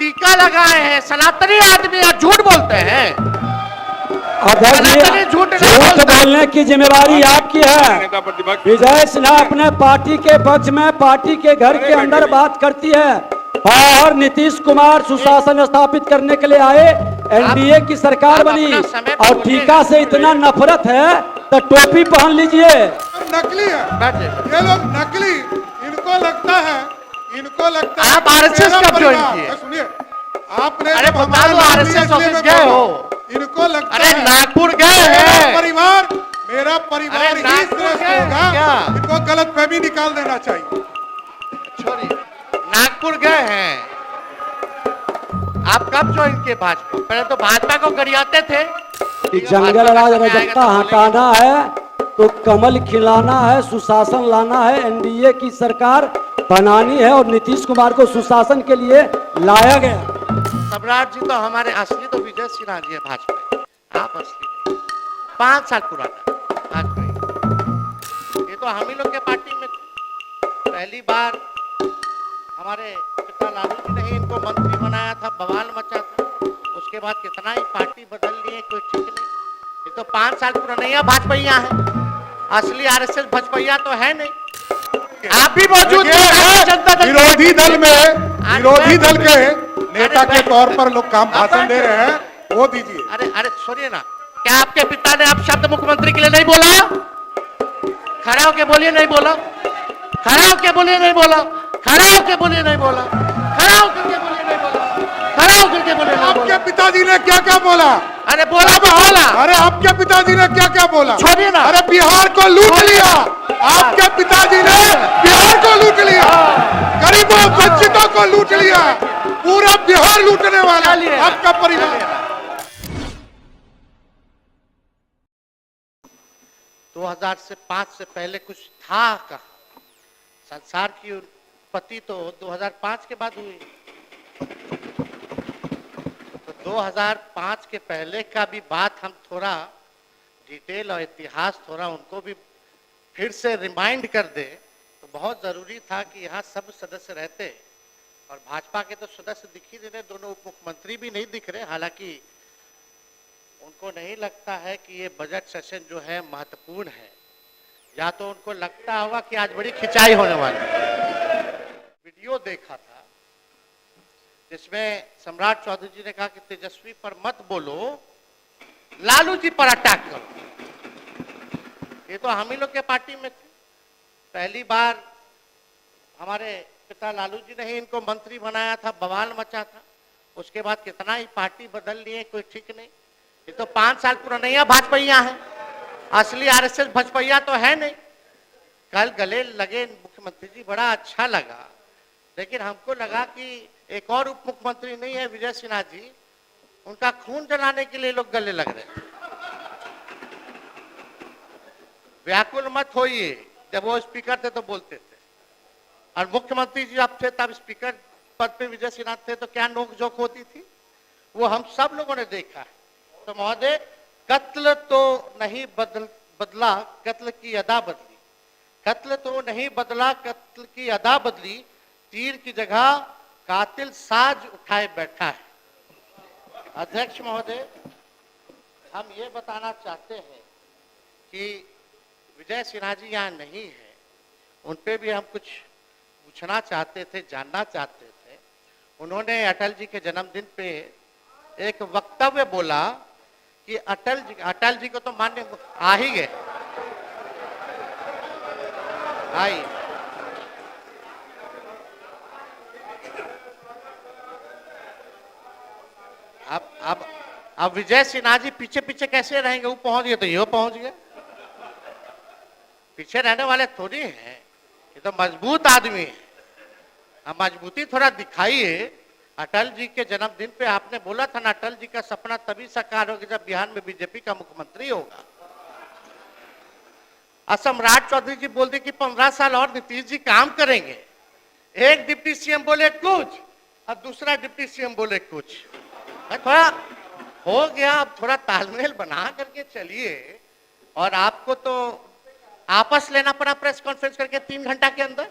टीका लगाए हैं, सनातनी आदमी और झूठ बोलते हैं। अध्यक्ष जी, झूठ बोलने की जिम्मेवारी आपकी है। विजय सिन्हा अपने पार्टी के पक्ष में पार्टी के घर के अंदर बात करती है और नीतीश कुमार सुशासन स्थापित करने के लिए आए, एनडीए की सरकार बनी और टीका से इतना नफरत है तो टोपी पहन लीजिए। नकली है ये लोग, नकली। इनको लगता है आप आरएसएस कब ज्वाइन किए? सुनिए, आपने अरे बता दो, आरएसएस ऑफिस गए हो? इनको लगता अरे है नागपुर गए हैं? मेरा परिवार ही श्रेष्ठ होगा। इनको गलत फहमी निकाल देना चाहिए। छोड़िए, नागपुर गए हैं। आप कब ज्वाइन किए भाजपा? पहले तो भाजपा को गरियाते थे। जंगल राज रजकता हटाना है तो कमल खिलाना है, सुशासन लाना है, एनडीए की सरकार बनानी है और नीतीश कुमार को सुशासन के लिए लाया गया। सम्राट जी तो हमारे असली तो विजय सिन्हा जी है भाजपा, आप असली नहीं। 5 साल पुराना भाजपा, ये तो हम ही लोग के पार्टी में थे। पहली बार हमारे पिता लालू जी ने ही इनको मंत्री बनाया था, बवाल मचा था। उसके बाद कितना ही पार्टी बदल लिए, कोई ठीक नहीं। ये तो 5 साल पुराना भाजपैया है, असली आरएसएस भाजपैया तो है नहीं। आप भी मौजूद हैं जनता दल, विरोधी दल के नेता के तौर पर लोग काम भाषण दे रहे हैं, वो दीजिए। अरे सुनिए ना, क्या आपके पिता ने अब शब्द मुख्यमंत्री के लिए नहीं बोला? खड़ा होके बोलिए नहीं बोला, खड़ा होके बोलिए नहीं बोला, खड़ा होके बोलिए नहीं बोला, खड़ा होकर के बोलिए नहीं बोला, खड़ा होकर के बोलिए नहीं बोला। आपके पिताजी ने क्या क्या बोला? अरे बोला तो बोला। अरे आपके पिताजी ने क्या क्या बोला? छोड़िए ना। अरे बिहार को लूट लिया, आपके पिताजी ने बिहार को लूट लिया, गरीबों वंचितों को लूट लिया, पूरा बिहार लूटने वाला आपका परिवार। 2005 से पहले कुछ था कहाँ? संसार की उत्पत्ति तो 2005 के बाद हुई। तो 2005 के पहले का भी बात हम थोड़ा डिटेल और इतिहास थोड़ा उनको भी फिर से रिमाइंड कर दे तो बहुत जरूरी था कि यहाँ सब सदस्य रहते। और भाजपा के तो सदस्य दिख ही दे रहे, दोनों उप मुख्यमंत्री भी नहीं दिख रहे। हालांकि उनको नहीं लगता है कि ये बजट सेशन जो है महत्वपूर्ण है, या तो उनको लगता होगा कि आज बड़ी खिंचाई होने वाली है। वीडियो देखा था जिसमें सम्राट चौधरी जी ने कहा कि तेजस्वी पर मत बोलो, लालू जी पर अटैक करो। ये तो हम ही लोग के पार्टी में थे। पहली बार हमारे पिता लालू जी ने ही इनको मंत्री बनाया था, बवाल मचा था। उसके बाद कितना ही पार्टी बदल लिए, कोई ठीक नहीं। ये तो 5 साल पुराना भाजपैया है, असली आरएसएस भाजपैया तो है नहीं। कल गले लगे मुख्यमंत्री जी, बड़ा अच्छा लगा, लेकिन हमको लगा कि एक और उप मुख्यमंत्री नहीं है विजय सिन्हा जी, उनका खून जलाने के लिए लोग गले लग रहे। व्याकुल मत होइए, जब वो स्पीकर थे तो बोलते थे, और मुख्यमंत्री जी अब थे तब स्पीकर पद पे विजय सिन्हा थे तो क्या नोकझोंक होती थी, वो हम सब लोगों ने देखा है। तो महोदय, कत्ल तो नहीं बदला, कत्ल की अदा बदली। कत्ल तो नहीं बदला, कत्ल की अदा बदली। तीर की जगह कातिल साज उठाए बैठा है। अध्यक्ष महोदय, हम ये बताना चाहते हैं कि विजय सिन्हा जी यहाँ नहीं है, उन पे भी हम कुछ पूछना चाहते थे, जानना चाहते थे। उन्होंने अटल जी के जन्मदिन पे एक वक्तव्य बोला कि अटल जी को तो मानने आ ही गए, आई। अब विजय सिन्हा जी पीछे पीछे कैसे रहेंगे? वो पहुंच गए तो ये पहुंच गए, पीछे रहने वाले थोड़ी हैं, ये तो मजबूत आदमी है। मजबूती थोड़ा दिखाइए। अटल जी के जन्मदिन पे आपने बोला था ना, अटल जी का सपना तभी साकार होगा जब बिहार में बीजेपी का मुख्यमंत्री होगा। सम्राट चौधरी जी बोलते कि 15 साल और नीतीश जी काम करेंगे। एक डिप्टी सीएम बोले कुछ और दूसरा डिप्टी सीएम बोले कुछ, थोड़ा हो गया। अब थोड़ा तालमेल बना करके चलिए। और आपको तो आपस लेना पड़ा प्रेस कॉन्फ्रेंस करके 3 घंटा के अंदर,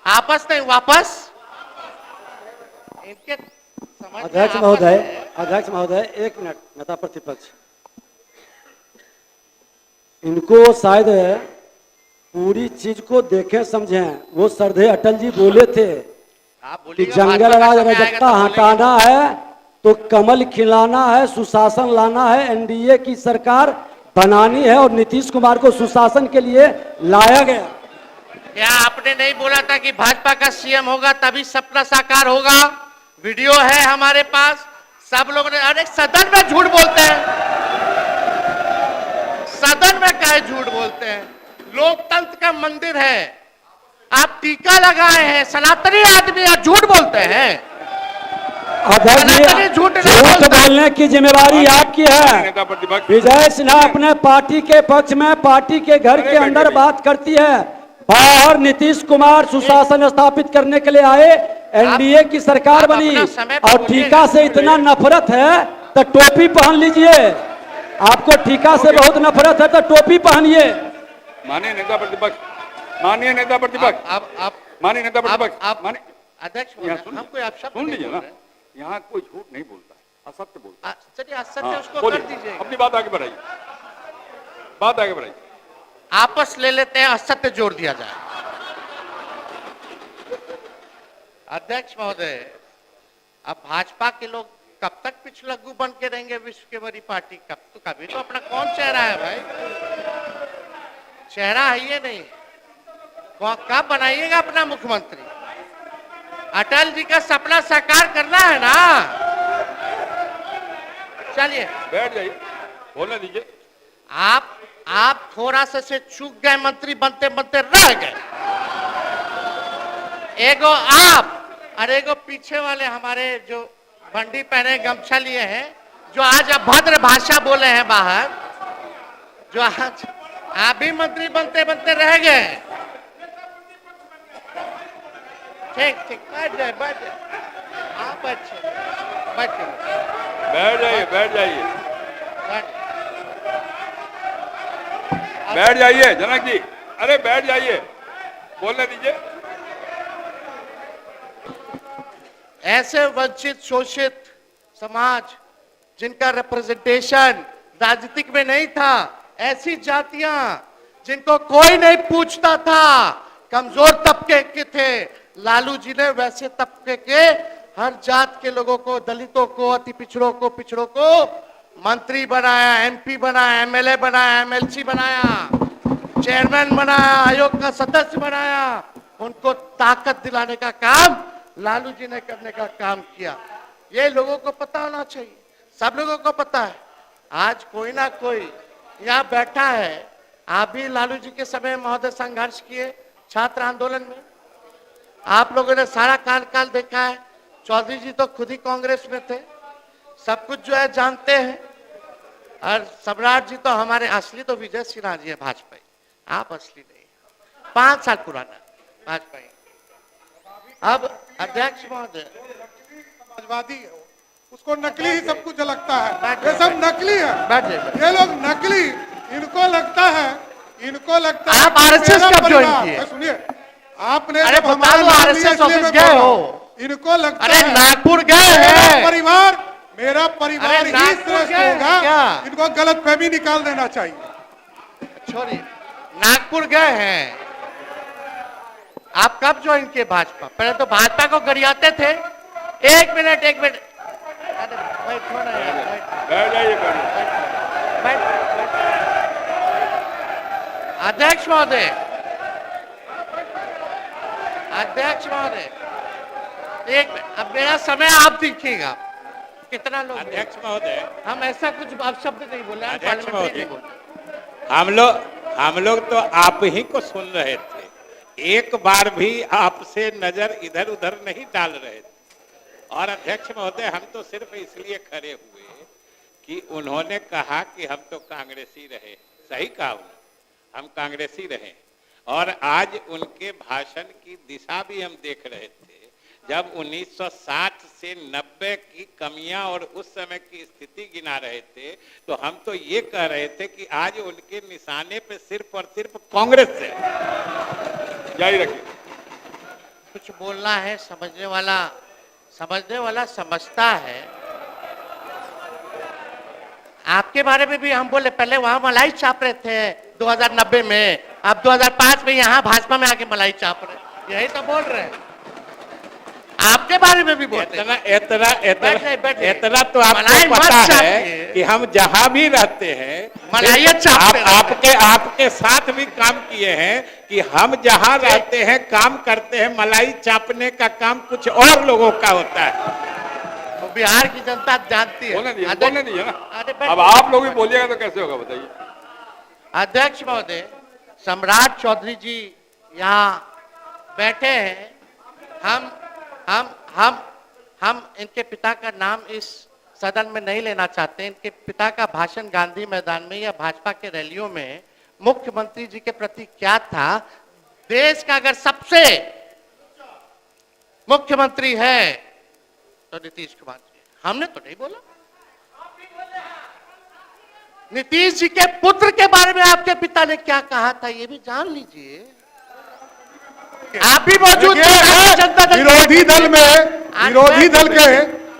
आपस नहीं वापस। इनके समझ में अध्यक्ष आपस महोदय, में- अध्यक्ष महोदय, एक मिनट। नेता प्रतिपक्ष, इनको शायद पूरी चीज को देखे समझे। वो श्रद्धेय अटल जी बोले थे आप कि बोलिएगा, जंगल भाजपा का राज समय आएगा रजकता तो बोलेंगे। हटाना है तो कमल खिलाना है, सुशासन लाना है, एनडीए की सरकार बनानी है, और नीतीश कुमार को सुशासन के लिए लाया गया। क्या आपने नहीं बोला था कि भाजपा का सीएम होगा तभी सपना साकार होगा? वीडियो है हमारे पास, सब लोगों ने। अरे सदन में झूठ बोलते हैं, सदन में काहे झूठ बोलते हैं? लोकतंत्र का मंदिर है, आप टीका लगाए हैं, सनातनी आदमी आप झूठ बोलते हैं। अध्यक्ष सनातनी जी, झूठ नहीं झूठ बोलता। बोलने की जिम्मेवारी आपकी है। नेता प्रतिपक्ष विजय सिन्हा अपने पार्टी के पक्ष में पार्टी के घर के अंदर बात करती है, और नीतीश कुमार सुशासन स्थापित करने के लिए आए, एनडीए की सरकार आप बनी, अपना समय पर और बोलिएगा। टीका से इतना नफरत है तो टोपी पहन लीजिए। आपको टीका से बहुत नफरत है तो टोपी पहनिए। माननीय नेता प्रतिपक्ष, माननीय नेता प्रतिपक्ष, आप माननीय नेता प्रतिपक्ष, आप माननीय अध्यक्ष यहाँ महोदय, सुन हम कोई आप शब्द सुन नहीं लीजिए बोल ना, रहे हैं। यहाँ कोई झूठ नहीं बोलता है, असत्य बोलता है। चलिए असत्य हाँ, उसको बोलिए, कर दीजिए, अपनी बात आगे बढ़ाइए, बात आगे बढ़ाइए। आपस ले लेते हैं, असत्य जोड़ दिया जाए। अध्यक्ष महोदय, अब भाजपा के लोग कब तक पिछलग्गू बन के रहेंगे? विश्व के बड़ी पार्टी कभी तो अपना कौन चेहरा है भाई? चेहरा है ये नहीं। कब बनाइएगा अपना मुख्यमंत्री? अटल जी का सपना साकार करना है ना। चलिए बैठ जाइए, बोलने दीजिए। आप थोड़ा सा से चूक गए, मंत्री बनते बनते रह गए। एगो आप और एगो पीछे वाले हमारे जो बंडी पहने गमछा लिए हैं, जो आज अभद्र भाषा बोले हैं बाहर, जो आज आप भी मंत्री बनते बनते रह गए। ठीक ठीक, बैठ जाए, बैठ जाए। आप अच्छे बैठ बैठ जाइए, बैठ जाइए, बैठ। बैठ जाइए जनक जी, अरे बैठ जाइए, बोलने दीजिए। ऐसे वंचित शोषित समाज जिनका रिप्रेजेंटेशन राजनीतिक में नहीं था, ऐसी जातियां जिनको कोई नहीं पूछता था, कमजोर तबके के थे, लालू जी ने वैसे तबके के हर जात के लोगों को, दलितों को, अति पिछड़ों को मंत्री बनाया, एमपी बनाया, एमएलए बनाया, एमएलसी बनाया, चेयरमैन बनाया, आयोग का सदस्य बनाया। उनको ताकत दिलाने का काम लालू जी ने करने का काम किया। ये लोगों को पता होना चाहिए, सब लोगों को पता है। आज कोई ना कोई यहाँ बैठा है, आप भी लालू जी के समय महोदय संघर्ष किए छात्र आंदोलन में, आप लोगों ने सारा काल देखा है। चौधरी जी तो खुद ही कांग्रेस में थे, सब कुछ जो है जानते हैं। और सम्राट जी तो हमारे असली तो विजय सिन्हा जी है, भाजपा, आप असली नहीं, 5 साल पुराना भाजपा। अब अध्यक्ष महोदय, समाजवादी है वो, उसको नकली ही सब कुछ लगता है, बैठ ये जाइए, सब नकली है। बैठ जाइए। ये लोग नकली, इनको लगता है आप कि RSS मेरा कब ज्वाइन परिवार- किए? सुनिए, आपने अरे जब बता हमारा दो, नाम RSS लिया इसलिए ऑफिस मैं गए बोल रहा हो? हूं। इनको लगता अरे है नागपुर गए मेरा हैं? परिवार अरे ही नागपुर श्रेष्ठ गए हैं होगा। क्या? इनको गलत फहमी निकाल देना चाहिए। छोड़िए, नागपुर गए हैं आप? कब ज्वाइन किए भाजपा? पहले तो भाजपा को गरियाते थे। एक मिनट, अरे बैठो ना यार, बैठ जाइए, बैठ जाइए। बैठ। अध्यक्ष महोदय, अध्यक्ष महोदय, एक मिनट, अब मेरा समय आप देखिएगा कितना लोग। अध्यक्ष महोदय, हम ऐसा कुछ आप शब्द नहीं बोले, हम अध्यक्ष पार्लियामेंट्री नहीं महोदय, बोले। हम लोग तो आप ही को सुन रहे थे, एक बार भी आपसे नजर इधर उधर नहीं डाल रहे थे। और अध्यक्ष महोदय, हम तो सिर्फ इसलिए खड़े हुए कि उन्होंने कहा कि हम तो कांग्रेसी रहे। सही कहा उन्होंने, हम कांग्रेसी रहे। और आज उनके भाषण की दिशा भी हम देख रहे थे। जब 1960 से 90 की कमियां और उस समय की स्थिति गिना रहे थे, तो हम तो ये कह रहे थे कि आज उनके निशाने पे सिर्फ और सिर्फ कांग्रेस है। जारी रखिए। कुछ बोलना है, समझने वाला समझने वाला समझता है। आपके बारे में भी हम बोले, पहले वहां मलाई चाप रहे थे 2090 में, अब 2005 में यहाँ भाजपा में आके मलाई चाप रहे, यही तो बोल रहे हैं। आपके बारे में भी बोलते हैं। इतना तो आपको पता है कि हम जहां भी रहते हैं मलाइया चापते आपके साथ भी काम किए हैं कि हम जहां रहते हैं काम करते हैं, मलाई चापने का काम कुछ और लोगों का होता है। तो बिहार की जनता जानती है। बोलने दीजिए ना। अरे बैठ- अब आप लोग भी बोलिएगा तो कैसे होगा बताइए। अध्यक्ष महोदय, सम्राट चौधरी जी यहाँ बैठे हैं। हम इनके पिता का नाम इस सदन में नहीं लेना चाहते। इनके पिता का भाषण गांधी मैदान में या भाजपा के रैलियों में मुख्यमंत्री जी के प्रति क्या था? देश का अगर सबसे मुख्यमंत्री है तो नीतीश कुमार जी। हमने तो नहीं बोला। नीतीश जी के पुत्र के बारे में आपके पिता ने क्या कहा था, ये भी जान लीजिए। आप भी मौजूद थे जनता दल विरोधी दल में, विरोधी दल के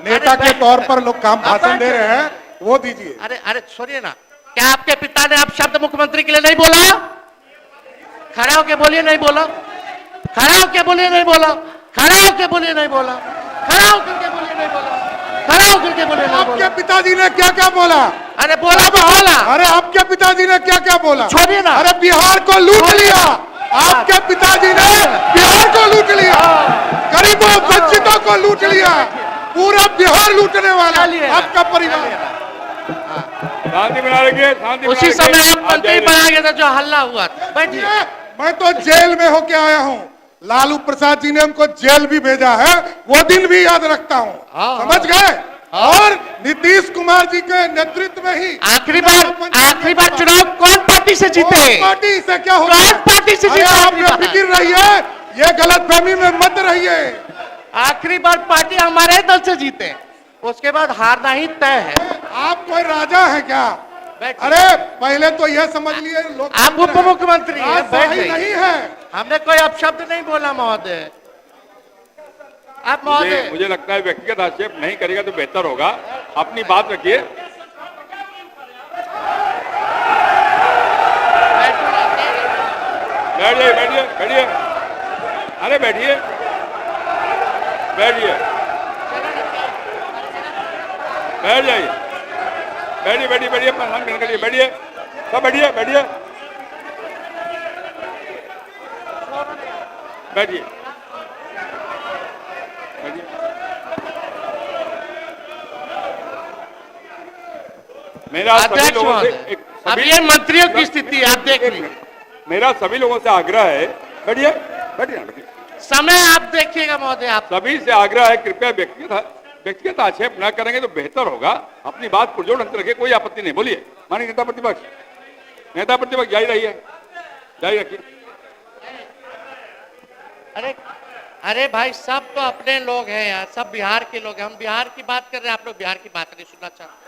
नेता के तौर पर लोग काम भाषण दे रहे हैं, वो दीजिए। अरे सुनिए ना, क्या आपके पिता ने आप शब्द मुख्यमंत्री के लिए नहीं बोला? खड़ा होके बोलिए नहीं बोला, खड़ा होके बोलिए नहीं बोला, खड़ा होके बोलिए नहीं बोला, खड़ा होकर के बोलिए नहीं बोला, खड़ा होकर के बोलिए नहीं बोला। आपके पिताजी ने क्या क्या बोला? अरे बोला तो बोला। अरे आपके पिताजी ने क्या क्या बोला? छोड़िए ना। अरे बिहार को लूट लिया, आपके पिताजी ने बिहार को लूट लिया, गरीबों वंचितों को लूट लिया, पूरा बिहार लूटने वाला आपका परिवार। शांति बना रखिए, शांति बना उसी रखिए। समय आप मंत्री बना गए थे जो हल्ला हुआ था। बैठिए। मैं तो जेल में होके आया हूँ, लालू प्रसाद जी ने हमको जेल भी भेजा है, वो दिन भी याद रखता हूँ। समझ गए? और नीतीश कुमार जी के नेतृत्व में ही आखिरी बार चुनाव कौन पार्टी से जीते? पार्टी से क्या होगा? कौन पार्टी से जीते? आप बेफिक्र रहिए, ये गलतफहमी में मत रहिए। आखिरी बार पार्टी हमारे दल से जीते, उसके बाद हारना ही तय है। आप कोई राजा है क्या? बैठिए। अरे पहले तो यह समझ लिए लोग आप उप मुख्यमंत्री हैं, बैठ राजशाही जाइए। नहीं है। हमने कोई अपशब्द नहीं बोला महोदय। आप महोदय मुझे लगता है व्यक्तिगत आक्षेप नहीं करेगा तो बेहतर होगा। अपनी बात रखिए। बैठ जाइए, बैठिए, बैठिए। अरे बैठिए, बैठिए, बैठ जाइए, बैठिए, बैठिए, बैठिए, अपना नाम ग्रहण करिए, बैठिए, सब बैठिए, बैठिए, बैठिए, बैठिए। मेरा सभी अध्यक्ष लोगों से महोदय, अब ये मंत्रियों की स्थिति है, आप देख लीजिए। मेरा सभी लोगों से आग्रह है, बैठिए, बैठिए ना, बैठिए। समय आप देखिएगा महोदय। आप सभी से आग्रह है, कृपया व्यक्तिगत आक्षेप न करेंगे तो बेहतर होगा। अपनी बात पुरजोर ढंग से रखिए, कोई आपत्ति नहीं। बोलिए माननीय नेता प्रतिपक्ष जारी रहिए, जारी रखिए। अरे भाई, सब तो अपने लोग हैं यार, सब बिहार के लोग हैं। हम बिहार की बात कर रहे हैं, आप लोग बिहार की बात नहीं सुनना चाहते।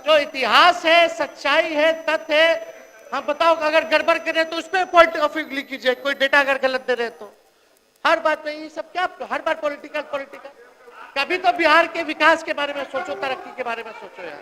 जो इतिहास है, सच्चाई है, तथ्य है, हम बताओ अगर गड़बड़ करें तो उसमें पॉइंट ऑफ व्यू लिख कीजिए। कोई डेटा अगर गलत दे रहे तो हर बात में ये सब क्या, हर बार पॉलिटिकल। कभी तो बिहार के विकास के बारे में सोचो, तरक्की के बारे में सोचो यार।